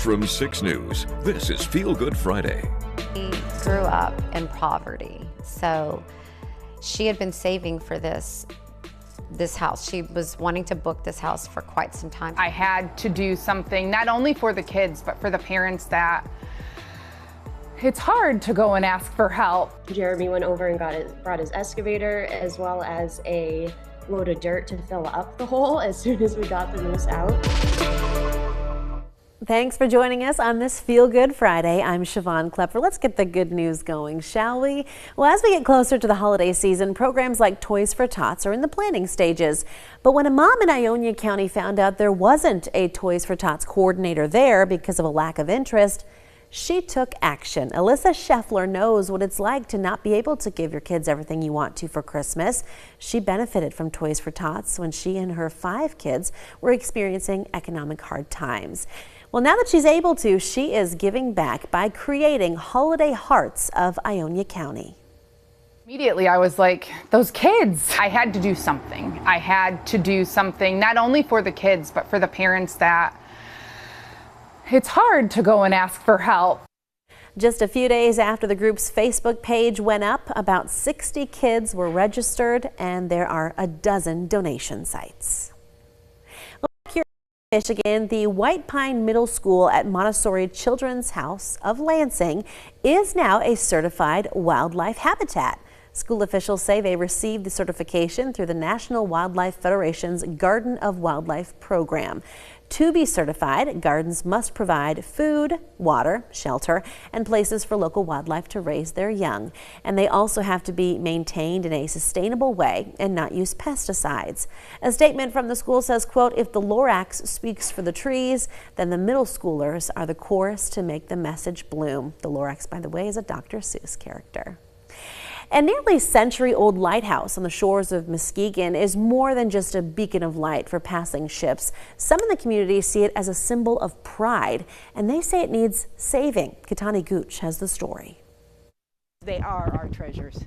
From 6 News, this is Feel Good Friday. She grew up in poverty, so she had been saving for this house. She was wanting to book this house for quite some time. I had to do something not only for the kids, but for the parents that it's hard to go and ask for help. Jeremy went over and brought his excavator as well as a load of dirt to fill up the hole as soon as we got the moose out. Thanks for joining us on this Feel Good Friday. I'm Siobhan Klepper. Let's get the good news going, shall we? Well, as we get closer to the holiday season, programs like Toys for Tots are in the planning stages. But when a mom in Ionia County found out there wasn't a Toys for Tots coordinator there because of a lack of interest, she took action. Alyssa Scheffler knows what it's like to not be able to give your kids everything you want to for Christmas. She benefited from Toys for Tots when she and her 5 kids were experiencing economic hard times. Well, now that she's able to, she is giving back by creating Holiday Hearts of Ionia County. Immediately, I was like, those kids. I had to do something. I had to do something not only for the kids, but for the parents that it's hard to go and ask for help. Just a few days after the group's Facebook page went up, about 60 kids were registered, and there are a dozen donation sites. Michigan, the White Pine Middle School at Montessori Children's House of Lansing is now a certified wildlife habitat. School officials say they received the certification through the National Wildlife Federation's Garden of Wildlife program. To be certified, gardens must provide food, water, shelter, and places for local wildlife to raise their young. And they also have to be maintained in a sustainable way and not use pesticides. A statement from the school says, quote, if the Lorax speaks for the trees, then the middle schoolers are the chorus to make the message bloom. The Lorax, by the way, is a Dr. Seuss character. A nearly century-old lighthouse on the shores of Muskegon is more than just a beacon of light for passing ships. Some in the community see it as a symbol of pride, and they say it needs saving. Katani Gooch has the story. They are our treasures.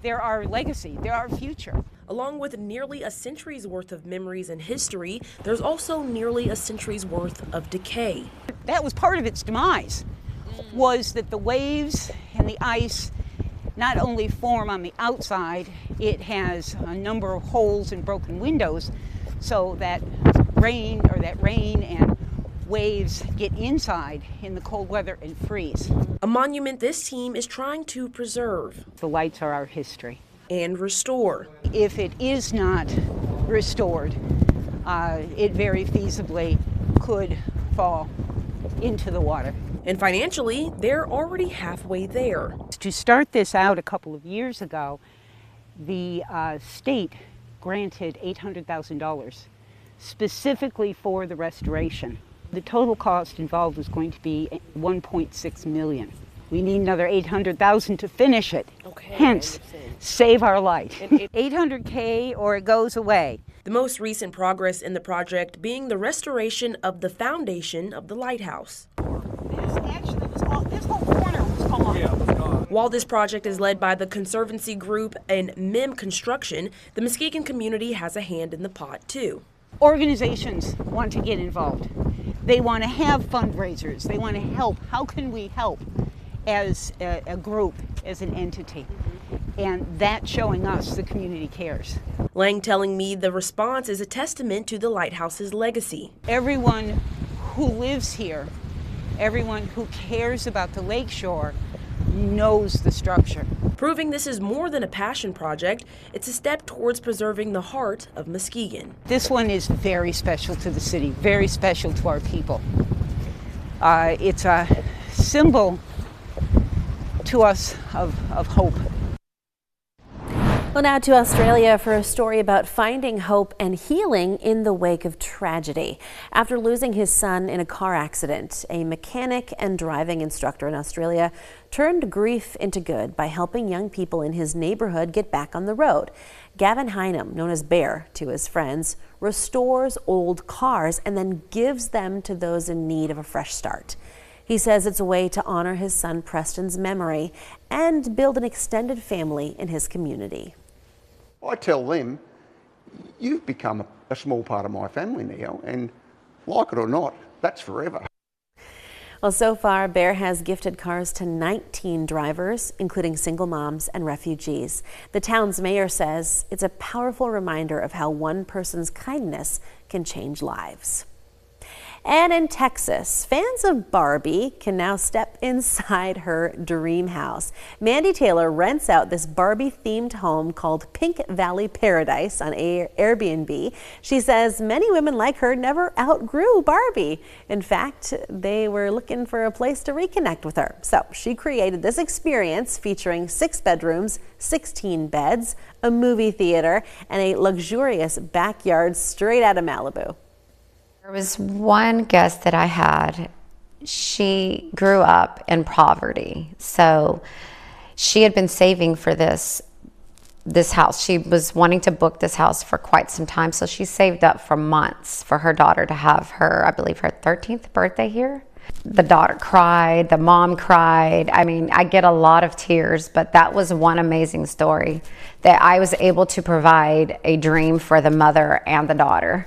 They're our legacy. They're our future. Along with nearly a century's worth of memories and history, there's also nearly a century's worth of decay. That was part of its demise, was that the waves and the ice not only form on the outside, it has a number of holes and broken windows so that rain and waves get inside in the cold weather and freeze. A monument this team is trying to preserve. The lights are our history. And restore. If it is not restored, it very feasibly could fall into the water. And financially, they're already halfway there. To start this out a couple of years ago, the state granted $800,000 specifically for the restoration. The total cost involved was going to be $1.6 million. We need another $800,000 to finish it. Okay, hence, save our light. $800K or it goes away. The most recent progress in the project being the restoration of the foundation of the lighthouse. This whole corner was gone. While this project is led by the Conservancy Group and MIM Construction, the Muskegon community has a hand in the pot too. Organizations want to get involved. They want to have fundraisers. They want to help. How can we help as a group, as an entity? And that's showing us the community cares. Lang telling me the response is a testament to the lighthouse's legacy. Everyone who lives here, everyone who cares about the lakeshore knows the structure. Proving this is more than a passion project, it's a step towards preserving the heart of Muskegon. This one is very special to the city, very special to our people. It's a symbol to us of hope. Well, now to Australia for a story about finding hope and healing in the wake of tragedy. After losing his son in a car accident, a mechanic and driving instructor in Australia turned grief into good by helping young people in his neighborhood get back on the road. Gavin Hynum, known as Bear to his friends, restores old cars and then gives them to those in need of a fresh start. He says it's a way to honor his son Preston's memory and build an extended family in his community. I tell them, you've become a small part of my family now, and like it or not, that's forever. Well, so far, Bear has gifted cars to 19 drivers, including single moms and refugees. The town's mayor says it's a powerful reminder of how one person's kindness can change lives. And in Texas, fans of Barbie can now step inside her dream house. Mandy Taylor rents out this Barbie-themed home called Pink Valley Paradise on Airbnb. She says many women like her never outgrew Barbie. In fact, they were looking for a place to reconnect with her. So she created this experience featuring 6 bedrooms, 16 beds, a movie theater, and a luxurious backyard straight out of Malibu. There was one guest that I had. She grew up in poverty, so she had been saving for this house. She was wanting to book this house for quite some time, so she saved up for months for her daughter to have her, I believe, her 13th birthday here. The daughter cried, the mom cried. I mean, I get a lot of tears, but that was one amazing story that I was able to provide a dream for the mother and the daughter.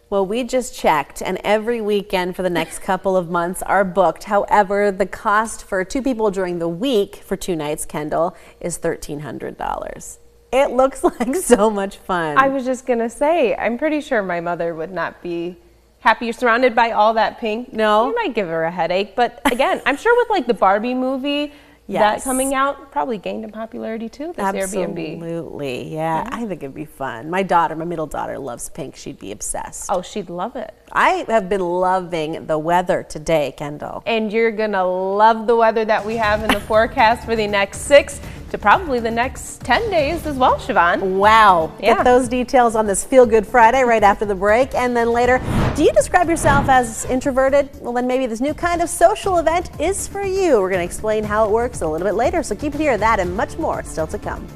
Well, we just checked, and every weekend for the next couple of months are booked. However, the cost for 2 people during the week for 2 nights, Kendall, is $1,300. It looks like so much fun. I was just going to say, I'm pretty sure my mother would not be happy surrounded by all that pink. No? You might give her a headache, but again, I'm sure with like the Barbie movie, that coming out probably gained in popularity too, this Airbnb. Absolutely, yeah. I think it'd be fun. My middle daughter, loves pink. She'd be obsessed. Oh, she'd love it. I have been loving the weather today, Kendall. And you're gonna love the weather that we have in the forecast for the next 6 to probably the next 10 days as well, Siobhan. Wow. Yeah. Get those details on this Feel Good Friday right after the break. And then later, do you describe yourself as introverted? Well, then maybe this new kind of social event is for you. We're going to explain how it works a little bit later, so keep it here. That and much more still to come.